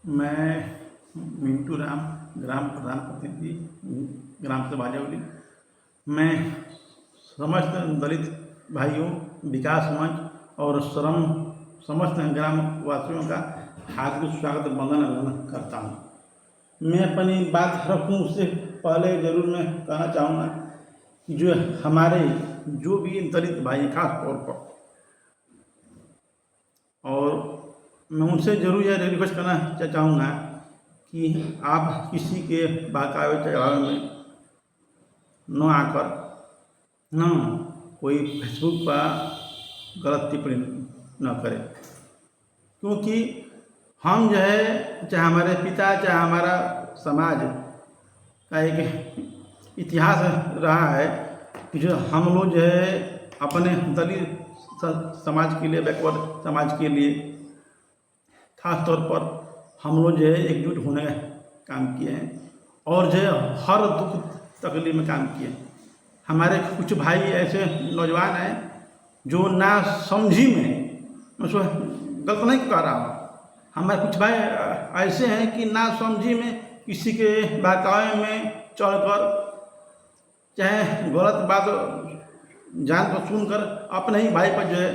मैं मिंटू राम, ग्राम प्रधान प्रतिनिधि, ग्राम सभा जौली। मैं समस्त दलित भाइयों, विकास मंच और श्रम समस्त ग्राम वासियों का हार्दिक स्वागत वंदन करता हूँ। मैं अपनी बात रखूँ उससे पहले ज़रूर मैं कहना चाहूँगा कि जो हमारे जो भी दलित भाई खास तौर पर, और मैं उनसे ज़रूर यह रिक्वेस्ट करना चाहूँगा कि आप किसी के बहकावे चढ़ावे में न आकर न कोई फेसबुक पर गलत टिप्पणी न करें, क्योंकि हम जो है, चाहे हमारे पिता चाहे हमारा समाज का एक इतिहास रहा है कि जो हम लोग जो है अपने दलित समाज के लिए, बैकवर्ड समाज के लिए खास तौर पर हम लोग जो है एकजुट होने का काम किए हैं और जो है हर दुख तकलीफ में काम किए हैं। हमारे कुछ भाई ऐसे नौजवान हैं जो ना समझी में, मैं उसको गलत नहीं कह रहा हूँ, हमारे कुछ भाई ऐसे हैं कि ना समझी में किसी के बहकावे में चढ़कर, चाहे गलत बात जान कर सुनकर अपने ही भाई पर जो है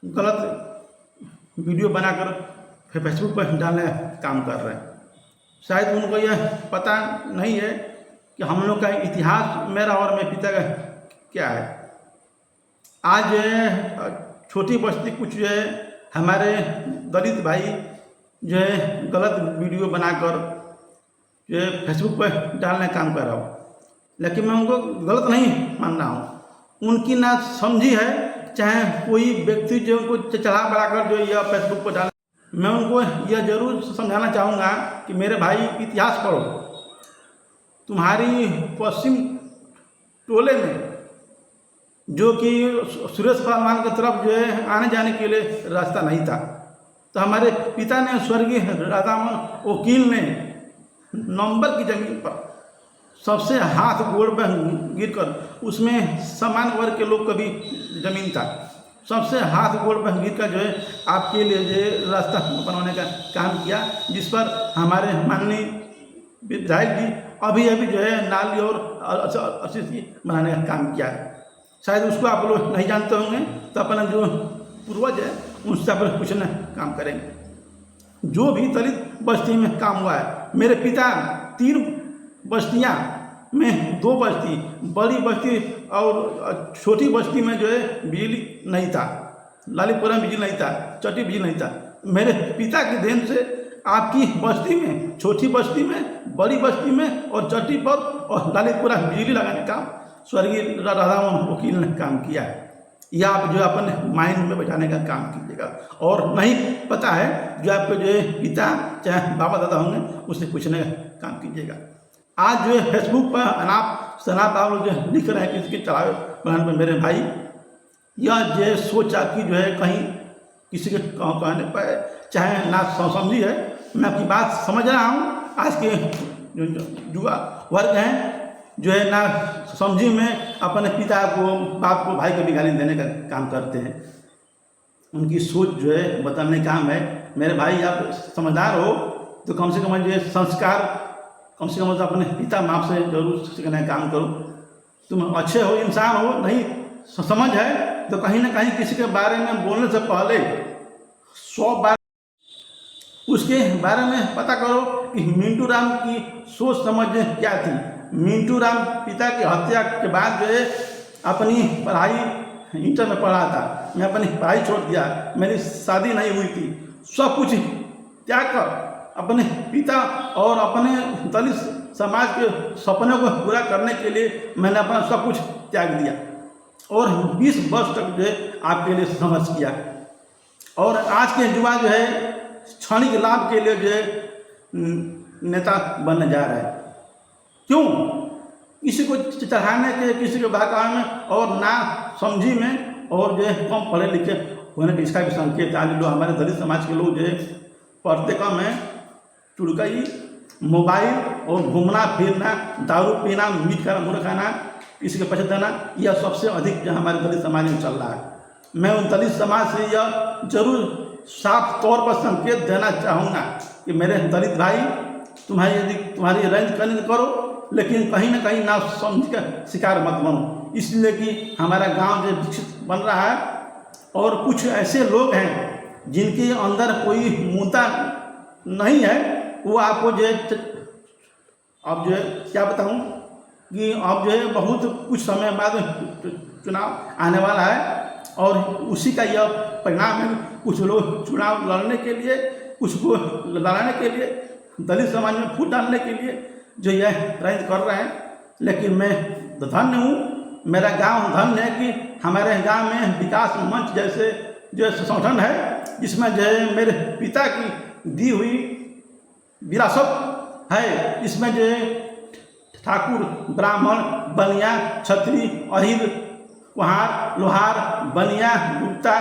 गलत वीडियो बनाकर फेसबुक पर डालने का काम कर रहे हैं। शायद उनको यह पता नहीं है कि हम लोग का इतिहास, मेरा और मेरे पिता का क्या है। आज जो है छोटी बस्ती कुछ जो है हमारे दलित भाई जो है गलत वीडियो बनाकर जो है फेसबुक पर डालने का काम कर रहा हूँ, लेकिन मैं उनको गलत नहीं मान रहा हूँ। उनकी ना समझी है, चाहे कोई व्यक्ति जो उनको चढ़ा बढ़ाकर जो यह फेसबुक पर डाल, मैं उनको यह जरूर समझाना चाहूँगा कि मेरे भाई इतिहास पढ़ो। तुम्हारी पश्चिम टोले में जो कि सुरेश पहलवान की तरफ जो है आने जाने के लिए रास्ता नहीं था, तो हमारे पिता ने, स्वर्गीय राधामोहन वकील ने नंबर की ज़मीन पर सबसे हाथ गोड़ पर गिरकर, उसमें सामान्य वर्ग के लोग का भी ज़मीन था, सबसे हाथ गोड़ पर गिरकर जो है आपके लिए जो है रास्ता बनवाने का काम किया, जिस पर हमारे माननीय विधायक जी अभी जो है नाली और असिस्ती बनाने का काम किया है। शायद उसको आप लोग नहीं जानते होंगे, तो अपना जो पूर्वज है उनसे अपन पूछना काम करेंगे। जो भी दलित बस्ती में काम हुआ है, मेरे पिता 3 बस्तियाँ में 2 बस्ती, बड़ी बस्ती और छोटी बस्ती में जो है बिजली नहीं था, लालीपुरा में बिजली नहीं था, चट्टी बिजली नहीं था। मेरे पिता की देन से आपकी बस्ती में, छोटी बस्ती में, बड़ी बस्ती में और चट्टी पर और लालीपुरा बिजली लगाने का स्वर्गीय राधामोहन वकील ने काम किया है। यह आप जो अपने माइंड में बैठाने का काम कीजिएगा, और नहीं पता है जो आपके जो है पिता चाहे बाबा दादा होंगे उससे पूछने का काम कीजिएगा। आज जो है फेसबुक पर अनाप शनाप आप लोग जो लिख रहे हैं किसी के चढ़ावे बनाने पर, मेरे भाई यह जो सोचा कि जो है कहीं किसी के कहने पर चाहे ना समझी है, मैं आपकी बात समझ रहा हूँ। आज के युवा वर्ग हैं जो है ना समझी में अपने पिता को, बाप को, भाई को भी गाली देने का काम करते हैं। उनकी सोच जो है बदलने का काम है। मेरे भाई आप समझदार हो तो कम से कम जो संस्कार, कम से कम अपने पिता माँ से जरूर सीखने का काम करो। तुम अच्छे हो, इंसान हो, नहीं समझ है तो कहीं ना कहीं किसी के बारे में बोलने से पहले 100 बार उसके बारे में पता करो कि मिंटू राम की सोच समझ क्या थी। मिंटू राम पिता की हत्या के बाद जो है अपनी पढ़ाई इंटर में पढ़ा था, मैं अपनी पढ़ाई छोड़ दिया, मेरी शादी नहीं हुई थी, सब कुछ त्याग कर अपने पिता और अपने दलित समाज के सपनों को पूरा करने के लिए मैंने अपना सब कुछ त्याग दिया और 20 वर्ष तक जो है आपके लिए संघर्ष किया। और आज के युवा जो है क्षणिक लाभ के लिए जो है नेता बनने जा रहा है। क्यों? किसी को चढ़ाने के, किसी के बहकावे में और ना समझी में और जो है कम पढ़े लिखे होने का इसका भी संकेत। आज लोग, हमारे दलित समाज के लोग जो है पढ़ते कम है, चुड़कई, मोबाइल और घूमना फिरना, दारू पीना, मीट खाना, मुर्गा खाना, किसी के पैसे देना, यह सबसे अधिक जो हमारे दलित समाज में चल रहा है। मैं उन दलित समाज से यह जरूर साफ तौर पर संकेत देना चाहूँगा कि मेरे दलित भाई, तुम्हारी रंज करनी करो, लेकिन कहीं ना कहीं ना समझ का शिकार मत बनो, इसलिए कि हमारा गांव जो विकसित बन रहा है और कुछ ऐसे लोग हैं जिनके अंदर कोई मुद्दा नहीं है, वो आपको जो है अब जो है क्या बताऊं कि अब जो है बहुत कुछ समय बाद चुनाव आने वाला है और उसी का यह परिणाम है। कुछ लोग चुनाव लड़ने के लिए, कुछ को लड़ाने के लिए, दलित समाज में फूट डालने के लिए जो यह प्रयत्न कर रहे हैं, लेकिन मैं धन्य हूँ, मेरा गांव धन्य है कि हमारे गांव में विकास मंच जैसे जो संगठन है, जिसमें जो है मेरे पिता की दी हुई विरासत है, इसमें जो है ठाकुर, ब्राह्मण, बनिया, क्षत्रिय, अहिर, कुम्हार, लोहार, बनिया, गुप्ता,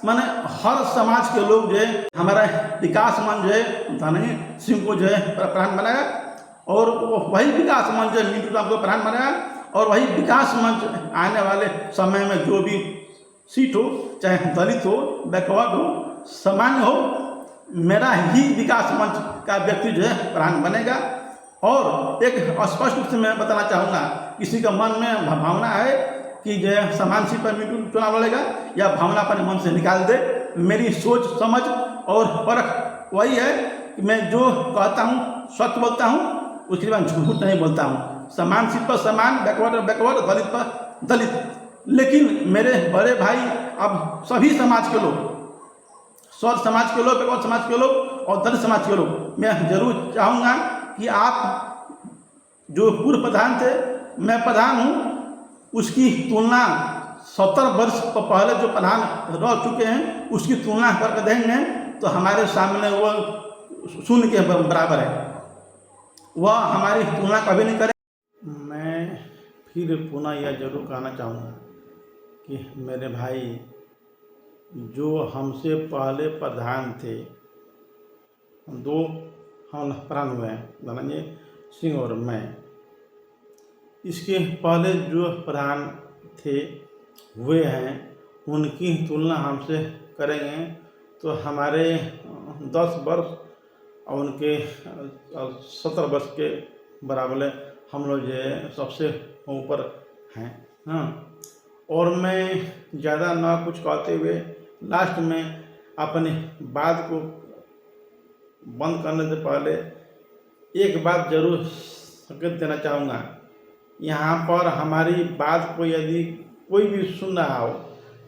माने हर समाज के लोग जो है हमारा विकास मंच जो है धनंजय सिंह को जो है प्रधान बनाया और वही विकास मंच जो मिंटू राम को प्रधान बनाया और वही विकास मंच आने वाले समय में जो भी सीट हो, चाहे दलित हो, बैकवर्ड हो, सामान्य हो, मेरा ही विकास मंच का व्यक्ति जो है प्रधान बनेगा। और एक स्पष्ट रूप से मैं बताना चाहूँगा, किसी का मन में भावना है कि जो है समान सीट पर मिंटू चुनाव लड़ेगा या भावना अपने मन से निकाल दे, मेरी सोच समझ और परख वही है कि मैं जो कहता हूँ सच बोलता हूँ, उसके लिए मैं झूठ नहीं बोलता हूँ। समान सीट पर समान, बैकवर्ड बैकवर्ड, दलित पर दलित। लेकिन मेरे बड़े भाई, अब सभी समाज के लोग, स्वर्ग समाज के लोग, बैकवर्ड समाज के लोग और दलित समाज के लोग, मैं जरूर चाहूँगा कि आप जो पूर्व प्रधान थे, मैं प्रधान हूँ, उसकी तुलना 70 वर्ष पहले जो प्रधान रह चुके हैं उसकी तुलना करके देंगे तो हमारे सामने वो शून्य के बराबर है, वह हमारी तुलना कभी नहीं करे। मैं फिर पुनः यह जरूर कहना चाहूँगा कि मेरे भाई जो हमसे पहले प्रधान थे, दो हम प्रधान हुए हैं, धनंजय सिंह और मैं, इसके पहले जो प्रधान थे हुए हैं उनकी तुलना हमसे करेंगे तो हमारे 10 वर्ष और उनके 17 वर्ष के बराबर हम लोग जो है सबसे ऊपर हैं। हाँ, और मैं ज़्यादा ना कुछ कहते हुए लास्ट में अपनी बात को बंद करने से पहले एक बात जरूर संकेत देना चाहूँगा। यहाँ पर हमारी बात को यदि कोई भी सुन रहा हो,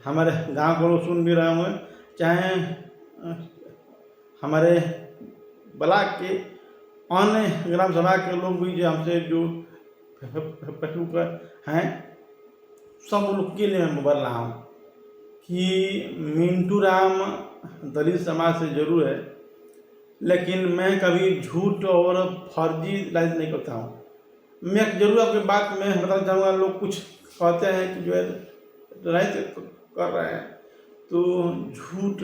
हमारे गांव के लोग सुन भी रहे होंगे, चाहे हमारे ब्लॉक के अन्य ग्राम सभा के लोग भी जो हमसे जो फेसबुक हैं, सब लोग के लिए मैं बोल रहा हूँ कि मिंटू राम दलित समाज से जरूर है, लेकिन मैं कभी झूठ और फर्जी राजनीति नहीं करता हूँ। मैं जरूर आपकी बात में बताना चाहूँगा, लोग कुछ कहते हैं कि जो है राजनीति कर रहे हैं तो झूठ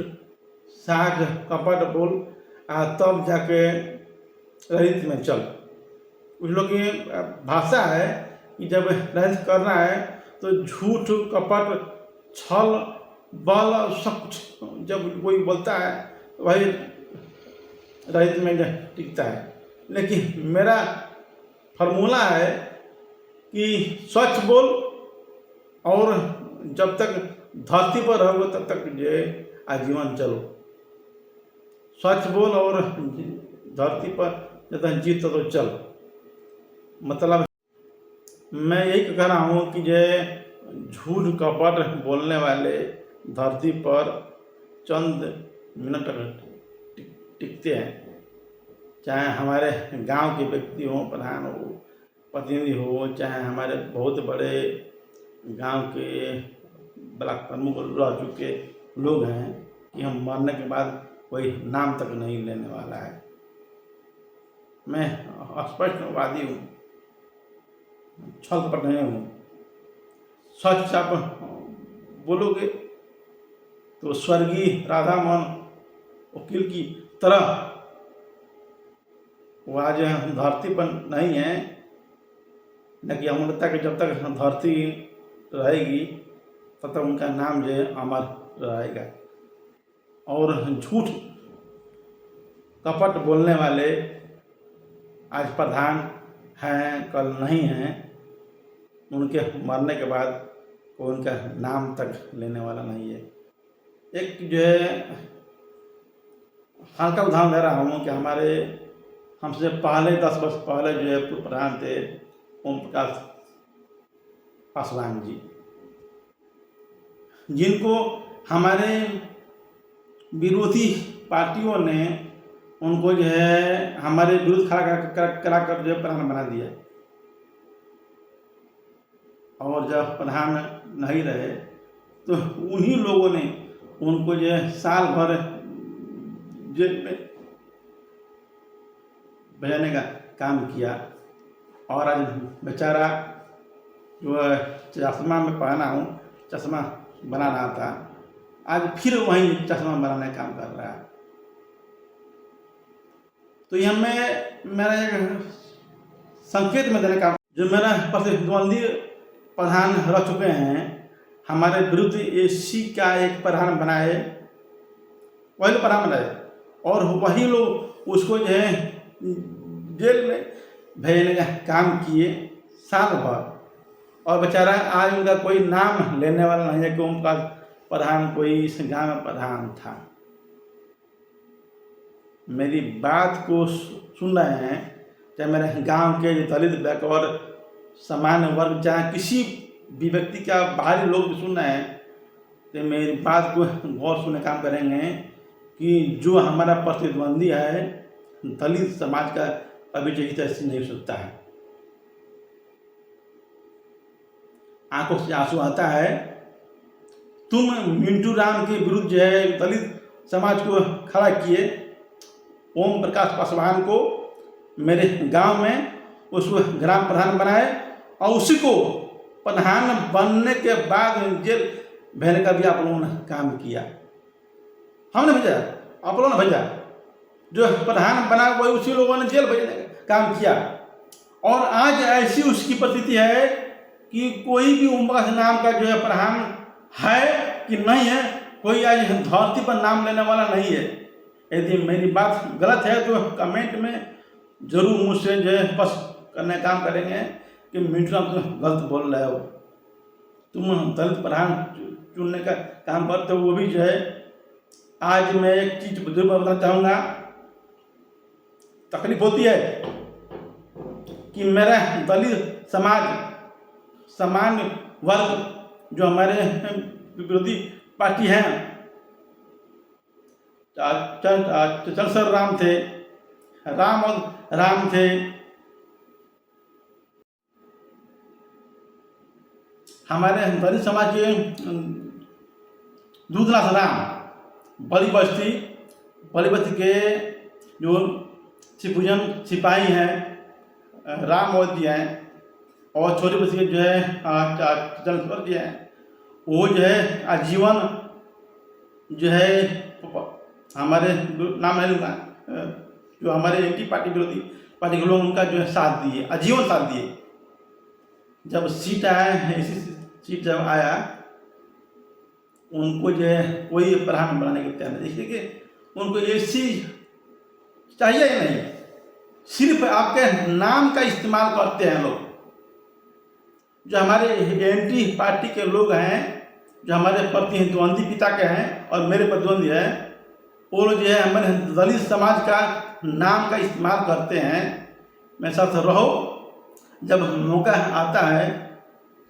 साग कपट बोल तब जाके राजनीति में चल। कुछ लोग की भाषा है कि जब राजनीति करना है तो झूठ कपट छल बल सब कुछ जब कोई बोलता है तो वही राजनीति में टिकता है। लेकिन मेरा फार्मूला है कि सच बोल और जब तक धरती पर रहोगे तब तक जो आजीवन चलो। सच बोल और धरती पर जब तक जीत तो चल। मतलब मैं यही कह रहा हूँ कि जो झूठ कपट बोलने वाले धरती पर चंद मिनट टिकते हैं, चाहे हमारे गांव के व्यक्ति हों, प्रधान हो, प्रतिनिधि हो, चाहे हमारे बहुत बड़े गांव के ब्लॉक प्रमुख रह चुके लोग हैं कि हम मरने के बाद कोई नाम तक नहीं लेने वाला है। मैं स्पष्टवादी हूँ, छल कपट नहीं हूँ। सच आप बोलोगे तो स्वर्गीय राधा मोहन वकील की तरह वो आज धरती पर नहीं है, लेकिन हमें लगता है कि जब तक धरती रहेगी तब तक उनका नाम जो है अमर रहेगा। और झूठ कपट बोलने वाले आज प्रधान हैं, कल नहीं हैं, उनके मरने के बाद कोई उनका नाम तक लेने वाला नहीं है। एक जो है हल्का उदाहरण दे रहा हूँ कि हमारे हमसे पहले 10 वर्ष पहले जो है पूर्व प्रधान थे ओम प्रकाश पासवान जी, जिनको हमारे विरोधी पार्टियों ने उनको जो है हमारे विरुद्ध खड़ा करा कर जो है प्रधान बना दिया, और जब प्रधान नहीं रहे तो उन्हीं लोगों ने उनको जो है साल भर जेल में भेजने का काम किया। और आज बेचारा जो चश्मा में पहना हूँ, चश्मा बना रहा था, आज फिर वही चश्मा बनाने का काम कर रहा है। तो यह मेरा एक संकेत में देने का, जो मेरा प्रतिद्वंदी प्रधान रह चुके हैं, हमारे विरुद्ध एसी का एक प्रधान बनाए, पहले प्रधान बनाए, और वही लोग उसको जो है जेल में भेजने का काम किए साल भर, और बेचारा आज उनका कोई नाम लेने वाला नहीं है कि उनका प्रधान कोई इस गांव में प्रधान था। मेरी बात को सुन रहे हैं चाहे मेरे गांव के दलित बैकवर्ड सामान्य वर्ग, चाहे किसी भी व्यक्ति का बाहरी लोग भी सुन रहे हैं, तो मेरी बात को गौर सुनने काम करेंगे कि जो हमारा प्रतिद्वंदी है दलित समाज का, कभी जो इस तरह से नहीं हो सकता है। आंखों से आंसू आता है, तुम मिंटू राम के विरुद्ध जो है दलित समाज को खड़ा किए, ओम प्रकाश पासवान को मेरे गांव में उसको ग्राम प्रधान बनाए, और उसी को प्रधान बनने के बाद जेल भेजने का भी आप लोगों ने काम किया। हमने भेजा, आप लोगों ने भेजा, जो प्रधान बना वही उसी लोगों ने जेल भेजने का काम किया। और आज ऐसी उसकी परिस्थिति है कि कोई भी ओम प्रकाश नाम का जो है प्रधान है कि नहीं है, कोई आज धरती पर नाम लेने वाला नहीं है। यदि मेरी बात गलत है तो कमेंट में जरूर मुझसे जो है स्पष्ट करने का काम करेंगे कि मिंटू राम तुम गलत बोल रहे हो, तुम दलित प्रधान चुनने का काम करते हो, वो भी जो है। आज मैं एक चीज जरूर बताना चाहूँगा, तकलीफ होती है कि मेरा दलित समाज सामान्य वर्ग जो हमारे विरोधी पार्टी हैं, चंद्रशेखर राम थे, राम थे, हमारे दलित समाज के दूधनाथ राम, बड़ी बस्ती के जो सिपुजन सिपाही हैं राम मोदी हैं, और छोटी बस्ती के जो है चंद्रशेखर जी हैं, वो जो है आजीवन जो है हमारे नाम है जो हमारे एंटी पार्टी विरोधी पार्टी के लोग उनका जो है साथ दिए, आजीवन साथ दिए। जब सीट आया, ऐसी सीट जब आया, उनको जो है कोई प्रधान बनाने के तैयार नहीं, देखिए कि उनको एसी चाहिए ही नहीं, सिर्फ आपके नाम का इस्तेमाल करते हैं लोग। जो हमारे एंटी पार्टी के लोग हैं, जो हमारे प्रतिद्वंदी पिता के हैं और मेरे प्रतिद्वंदी हैं, वो लोग जो है हमारे दलित समाज का नाम का इस्तेमाल करते हैं। मेरे साथ रहो, जब मौका आता है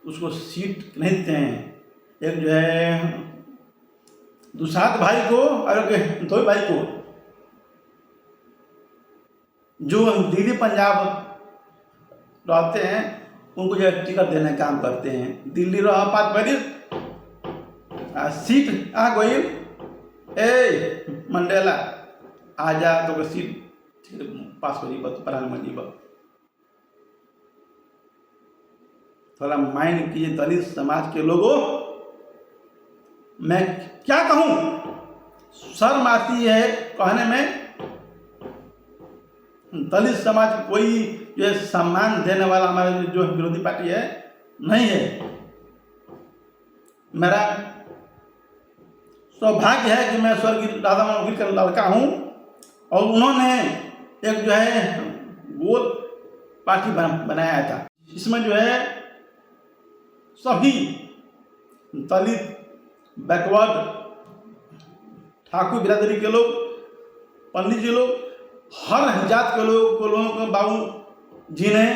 उसको सीट नहीं देते हैं। एक जो है दुसाध भाई को और एक दो भाई को जो दिल्ली पंजाब रहते हैं, उनको जो है टिकट देने का काम करते हैं। दिल्ली रहा पात बड़ी सीट आ गई, ए मंडेला आजा तो सीट पास करी प्रधानमंत्री पर। थोड़ा माइंड कीजिए दलित समाज के लोगों, मैं क्या कहूं, शर्म आती है कहने में। दलित समाज कोई जो सम्मान देने वाला हमारे जो विरोधी पार्टी है नहीं है। मेरा सौभाग्य है कि मैं स्वर्गीय राधा मोहन वकील का लड़का हूँ और उन्होंने एक जो है गोल पार्टी बनाया था। इसमें जो है सभी दलित, बैकवर्ड, ठाकुर बिरादरी के लोग, पंडित जी लोग, हर जात के लोगों को बाबू जी ने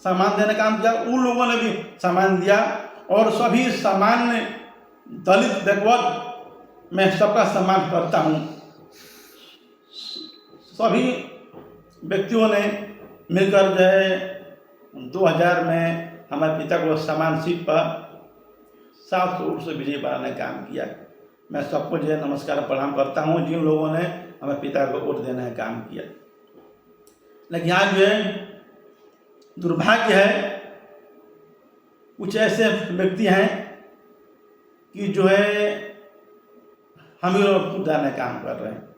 सम्मान देने का काम किया। उन लोगों ने भी सम्मान दिया और सभी सामान्य दलित, बैकवर्ड मैं सबका सम्मान करता हूँ। सभी व्यक्तियों ने मिलकर जो है 2000 में हमारे पिता को समान सीट पर 700 वोट से विजयी बनाने का काम किया। मैं सबको जो है नमस्कार प्रणाम करता हूँ जिन लोगों ने हमारे पिता को वोट देने का काम किया। लेकिन यहाँ जो है दुर्भाग्य है, कुछ ऐसे व्यक्ति हैं कि जो है हम ही लोग जाने काम कर रहे हैं।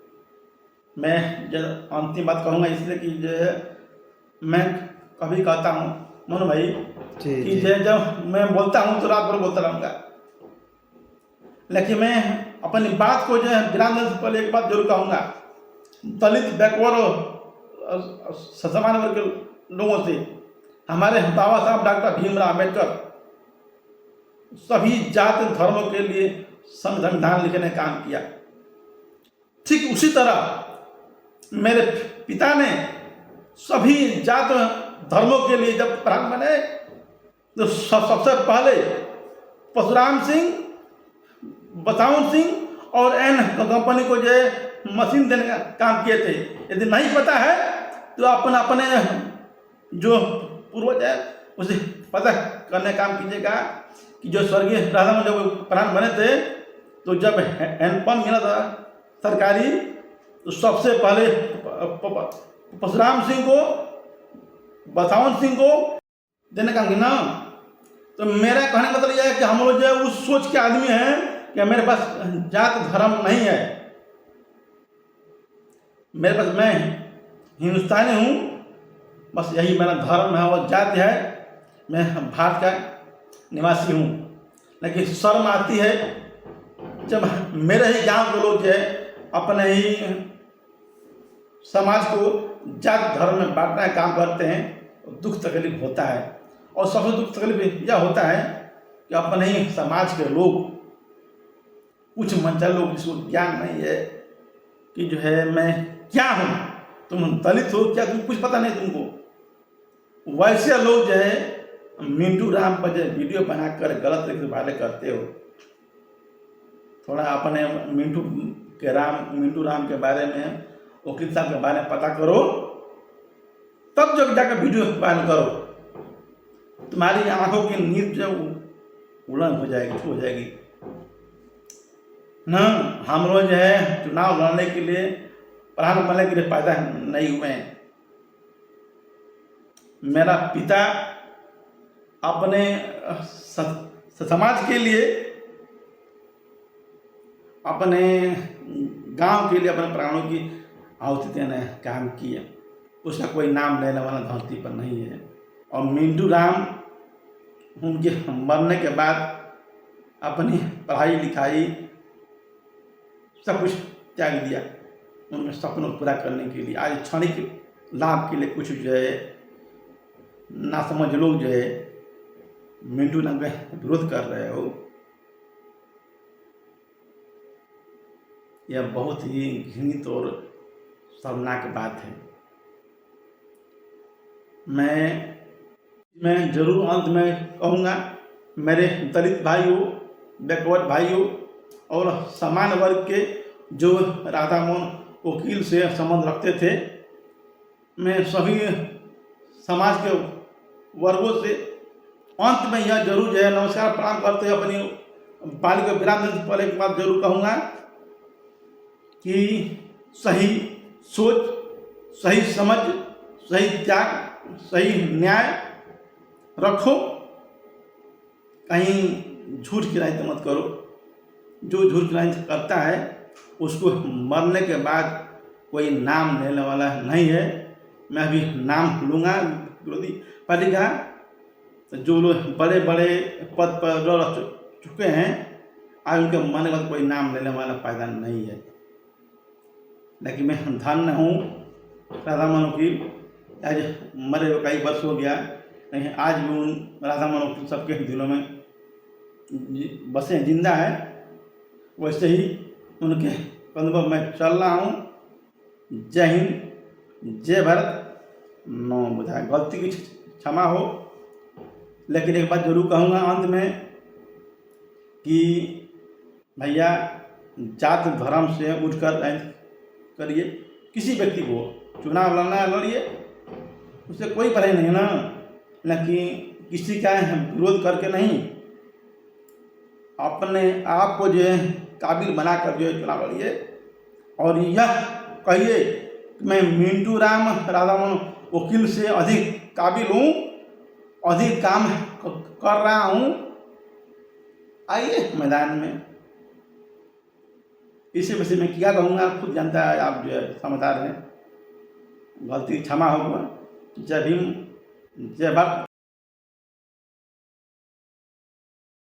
मैं जो अंतिम बात कहूँगा इसलिए कि जो है मैं कभी कहता हूँ मोनू भाई कि जब मैं बोलता हूँ तो रात भर बोलता रहूँगा, लेकिन मैं अपनी बात को जो है विराम देने से पहले एक बात जरूर कहूँगा। दलित, बैकवर्ड और सामान्य वर्ग के लोगों से हमारे बाबा साहब डॉक्टर भीमराव अम्बेडकर सभी जाति धर्मों के लिए संविधान लिखने का काम किया। ठीक उसी तरह मेरे पिता ने सभी जात धर्मों के लिए जब प्रधान बने तो सबसे पहले परशुराम सिंह, बसाउन सिंह और एन कंपनी को जो है मशीन देने का काम किए थे। यदि नहीं पता है तो अपने अपने जो पूर्वज है उसे पता करने का काम कीजिएगा कि जो स्वर्गीय राधा मोहन जब प्रधान बने थे तो जब हैंडपम्प मिला था सरकारी तो सबसे पहले परशुराम सिंह को, बसावन सिंह को देने का ना। तो मेरा कहने का मतलब यह है कि हम लोग जो है उस सोच के आदमी हैं कि मेरे पास जात धर्म नहीं है। मेरे पास मैं हिंदुस्तानी हूँ, बस यही मेरा धर्म है और जाति है। मैं भारत का निवासी हूँ। लेकिन शर्म आती है जब मेरे ही गांव के लोग जो है अपने ही समाज को जात धर्म में बांटने का काम करते हैं, दुख तकलीफ होता है। और सबसे दुख तकलीफ यह होता है कि अपने ही समाज के लोग, कुछ मंचल लोग जिसको ज्ञान नहीं है कि जो है मैं क्या हूँ, तुम दलित हो क्या, तुम कुछ पता नहीं तुमको। वैसे लोग जो है मिंटू राम पर जो वीडियो बनाकर गलत तरीके से वायरल करते हो। थोड़ा अपने मिंटू राम के बारे में, वकील साहब के बारे में पता करो, तब जब जाकर वीडियो वायरल करो। तुम्हारी आंखों की नींद जो उड़न हो जाएगी ना। हम लोग जो है चुनाव लड़ने के लिए, प्रधान बनने के लिए पैदा नहीं हुए हैं। मेरा पिता अपने समाज के लिए, अपने गांव के लिए अपने प्राणों की आहुति देने काम किए। उसका कोई नाम लेने वाला धरती पर नहीं है। और मिंटू राम उनके मरने के बाद अपनी पढ़ाई लिखाई सब कुछ त्याग दिया उनके सपनों को पूरा करने के लिए। आज क्षणिक लाभ के लिए कुछ जो है नासमझ लोग जो है मिंटू राम का विरोध कर रहे हो, यह बहुत ही घृणित और शर्मनाक बात है। मैं जरूर अंत में कहूँगा, मेरे दलित भाइयों, बैकवर्ड भाइयों और समान वर्ग के जो राधा मोहन वकील से संबंध रखते थे, मैं सभी समाज के वर्गों से अंत में यह जरूर जो है नमस्कार प्रणाम करते हुए अपनी बाली को विराम देने से पहले एक बात जरूर कहूँगा कि सही सोच, सही समझ, सही त्याग, सही न्याय रखो। कहीं झूठ की राजनीति मत करो। जो झूठ की राजनीति करता है उसको मरने के बाद कोई नाम लेने वाला नहीं है। मैं अभी नाम लूँगा विरोधी पार्टी का। तो जो लोग बड़े बड़े पद पर रह चुके हैं आज उनके मरने के बाद कोई नाम लेने वाला पैदा नहीं है। लेकिन मैं धन्य हूँ राधामोहन वकील, आज मरे हुए कई वर्ष हो गया, लेकिन आज भी उन राधामोहन वकील सबके दिलों में बसे जिंदा है। वैसे ही उनके कदमों पर मैं चल रहा हूँ। जय हिंद, जय भारत। नो बुझाए गलती की क्षमा हो, लेकिन एक बात जरूर कहूँगा अंत में कि भैया जात धर्म से उठकर करिए। किसी व्यक्ति को चुनाव लड़ना लड़िए, उससे कोई परहेज नहीं ना, लेकिन किसी का विरोध करके नहीं, अपने आप को जो है काबिल बनाकर जो है चुनाव लड़िए। और यह कहिए कि मैं मिंटू राम राधामोहन वकील से अधिक काबिल हूँ, अधिक काम कर रहा हूँ, आइए मैदान में। इसी वजह से मैं क्या कहूँगा, खुद जानता है, आप जो है समझदार हैं। गलती क्षमा होगा। जय भीम, जय भारत।